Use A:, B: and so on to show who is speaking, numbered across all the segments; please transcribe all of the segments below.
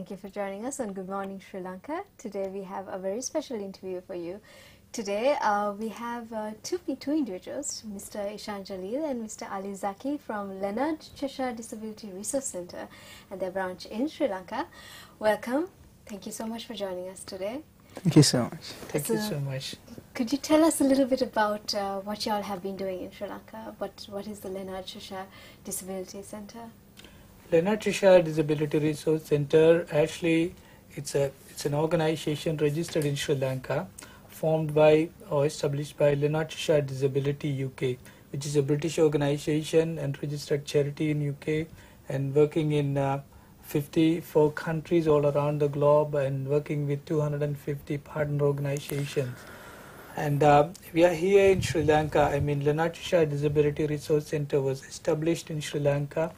A: Thank you for joining us on Good Morning Sri Lanka. Today we have a very special interview for you. Today we have two individuals, Mr. Ishan Jalil and Mr. Ali Zakky from Leonard Cheshire Disability Resource Centre and their branch in Sri Lanka. Welcome. Thank you so much for joining us today.
B: Thank you so much.
C: Thank you so much.
A: Could you tell us a little bit about what you all have been doing in Sri Lanka? What is the Leonard Cheshire Disability Centre?
C: Lanka Disability Resource Centre, actually it's an organization registered in Sri Lanka, formed by or established by Lanka Disability UK, which is a British organization and registered charity in UK, and working in 54 countries all around the globe, and working with 250 partner organizations. And we are here in Sri Lanka. I mean, Lanka Disability Resource Centre was established in Sri Lanka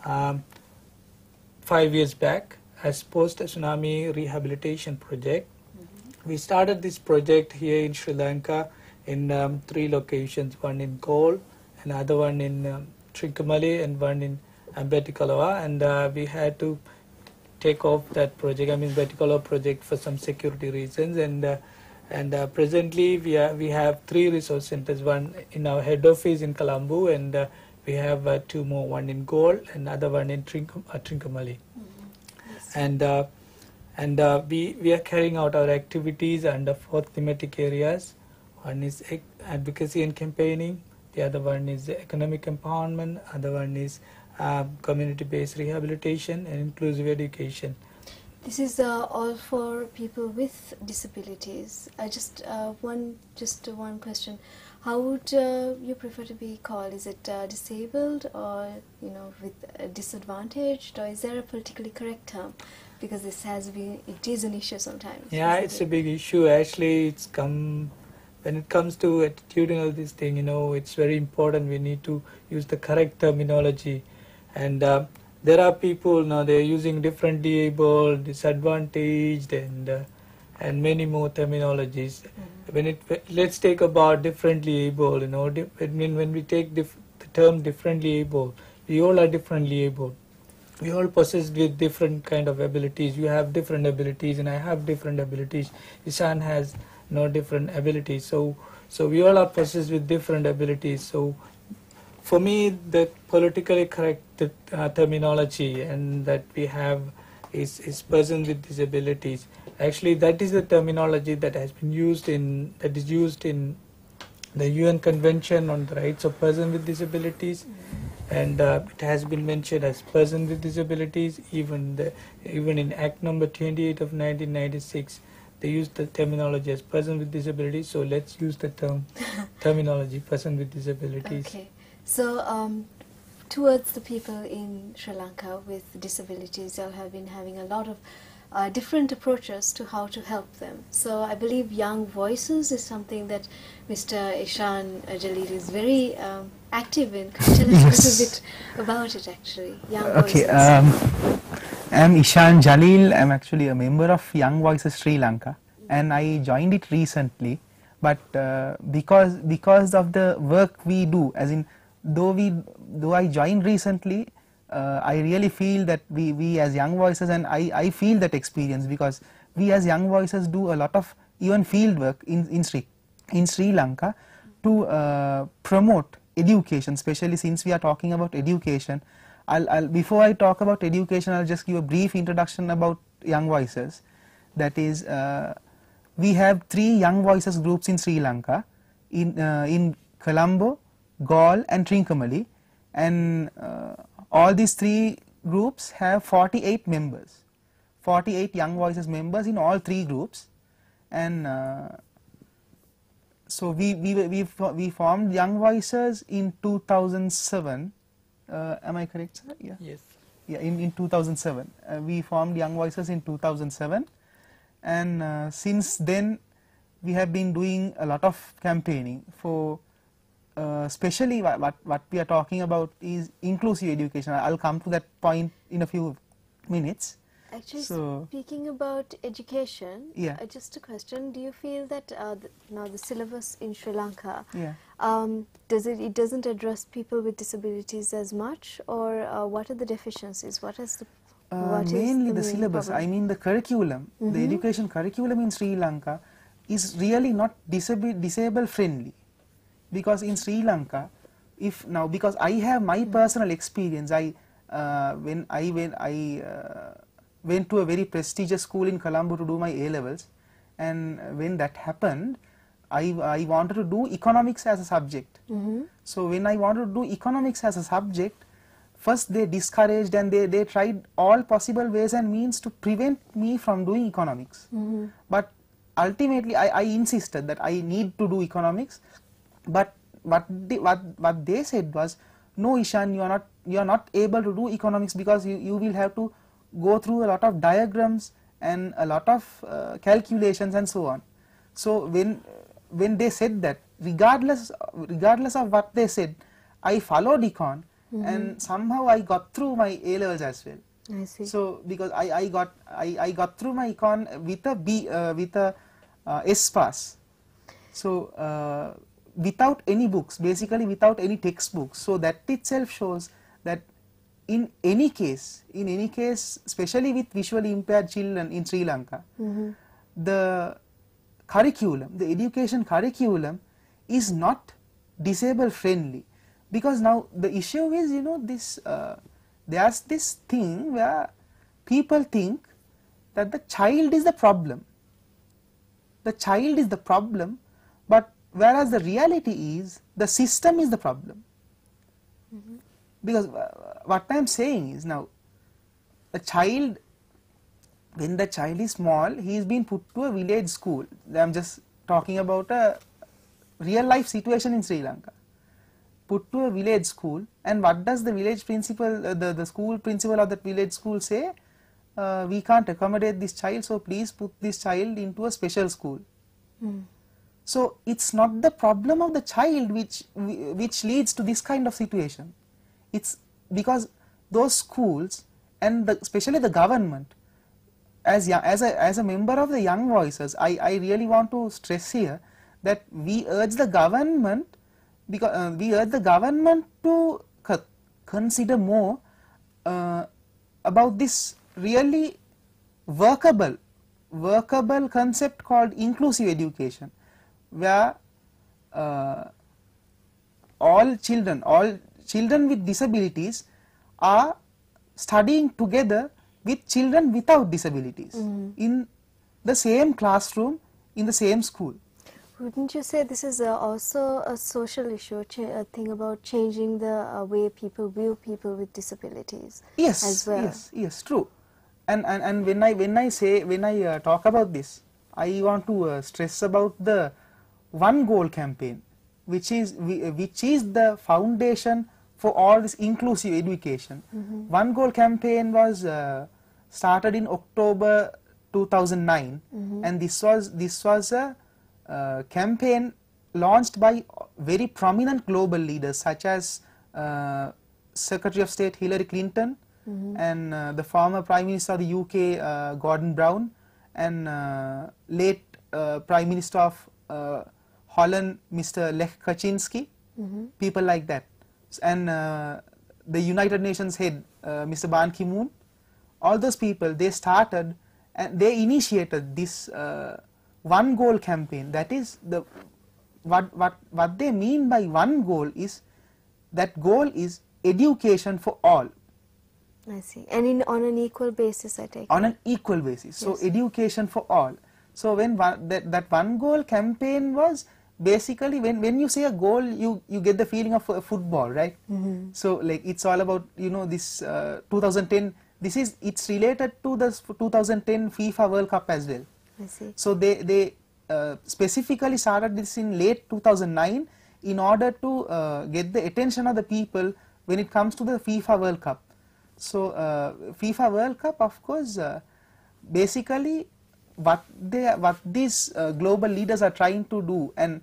C: 5 years back as post-tsunami rehabilitation project. We started this project here in Sri Lanka in 3 locations, one in Galle, another one in Trincomalee, and one in Betikalawa, and we had to take off that project, I mean Betikalawa project, for some security reasons, and presently we have 3 resource centers, one in our head office in Colombo, and we have 2 more, one in Galle, another one in Trincomalee. And we are carrying out our activities under 4 thematic areas. One is advocacy and campaigning, the other one is economic empowerment, other one is community-based rehabilitation and inclusive education.
A: This is all for people with disabilities. Just one question. How would you prefer to be called? Is it disabled, or with disadvantaged, or is there a politically correct term? Because it is an issue sometimes.
C: Yeah, it's a big issue. Actually, when it comes to attitudinal this thing, it's very important. We need to use the correct terminology, and there are people now, they're using differently abled, disadvantaged, and many more terminologies. Let's take about differently able. When we take the term differently able, we all are differently able. We all possessed with different kind of abilities. You have different abilities, and I have different abilities. Ishan has different abilities. So we all are possessed with different abilities. So for me, the politically correct terminology and that we have is person with disabilities. Actually, that is the terminology that is used in the UN Convention on the Rights of Persons with Disabilities, and it has been mentioned as person with disabilities. Even in Act number 28 of 1996, they used the terminology as person with disabilities. So let's use the terminology person with disabilities.
A: Okay. So towards the people in Sri Lanka with disabilities, you all have been having a lot of different approaches to how to help them. So I believe Young Voices is something that Mr. Ishan Jalil is very active in. Could you tell us a little bit about it, actually? Young Voices.
B: I'm Ishan Jalil. I'm actually a member of Young Voices Sri Lanka, and I joined it recently. But because of the work we do, as in though I joined recently, I really feel that we as Young Voices, and I feel that experience, because we as Young Voices do a lot of even field work in Sri Lanka to promote education, especially since we are talking about education. Before I talk about education, I'll just give a brief introduction about Young Voices. That is, we have 3 Young Voices groups in Sri Lanka, in Colombo, Galle, and Trincomalee, and all these 3 groups have 48 members, 48 Young Voices members in all 3 groups, and so we formed Young Voices in 2007. Am I correct, sir? Yeah.
C: Yes.
B: Yeah, in 2007 we formed Young Voices in 2007, and since then we have been doing a lot of campaigning for. Especially what we are talking about is inclusive education. I'll come to that point in a few minutes.
A: Actually, speaking about education, just a question: do you feel that now the syllabus in Sri Lanka, it doesn't address people with disabilities as much, or what are the deficiencies? What is the What is
B: Mainly the
A: main
B: syllabus.
A: problem?
B: I mean the curriculum, the education curriculum in Sri Lanka is really not disable friendly, because in Sri Lanka, because I have my personal experience, when I went to a very prestigious school in Colombo to do my A levels, and when that happened, I wanted to do economics as a subject. So when I wanted to do economics as a subject, first they discouraged and they tried all possible ways and means to prevent me from doing economics. But ultimately I insisted that I need to do economics. But what they said was, no Ishan, you are not able to do economics because you will have to go through a lot of diagrams and a lot of calculations and so on. So when they said that, regardless of what they said, I followed econ, and somehow I got through my A levels as well.
A: I see.
B: So because I got through my econ with a B with a S pass. So without any books, basically without any textbooks. So that itself shows that in any case, especially with visually impaired children in Sri Lanka, the curriculum, the education curriculum is not disabled friendly, because now the issue is, this there's this thing where people think that the child is the problem. The child is the problem, but whereas the reality is the system is the problem. Because what I am saying is, now a child, when the child is small, he is being put to a village school. I am just talking about a real life situation in Sri Lanka. Put to a village school, and what does the village principal, the school principal of that village school say? We can't accommodate this child, so please put this child into a special school. So it's not the problem of the child which leads to this kind of situation. It's because those schools and especially the government, as a member of the Young Voices, I really want to stress here that we urge the government, because we urge the government to consider more about this really workable concept called inclusive education, where all children with disabilities are studying together with children without disabilities in the same classroom, in the same school.
A: Wouldn't you say this is also a social issue, a thing about changing the way people view people with disabilities?
B: Yes,
A: as well?
B: yes, true. And when I talk about this, I want to stress about the One Goal campaign, which is the foundation for all this inclusive education. One Goal campaign was started in October 2009, and this was a campaign launched by very prominent global leaders such as Secretary of State Hillary Clinton, and the former Prime Minister of the UK Gordon Brown, and late Prime Minister of Holland Mr. Lech Kaczynski, people like that, and the United Nations head Mr. Ban Ki-moon. All those people, they started and they initiated this One Goal campaign. That is what they mean by one goal is, that goal is education for all.
A: I see. And on an equal basis, I take it.
B: On an equal basis. So
A: Yes.
B: education for all. So when that One Goal campaign was basically, when you say a goal, you get the feeling of football, right? So like it's all about, this 2010. It's related to the 2010 FIFA World Cup as well.
A: I see.
B: So they specifically started this in late 2009 in order to get the attention of the people when it comes to the FIFA World Cup. So FIFA World Cup, of course, basically what these global leaders are trying to do, and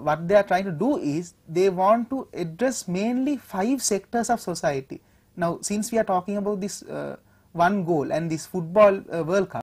B: what they are trying to do is they want to address mainly 5 sectors of society. Now, since we are talking about this one goal and this football World Cup,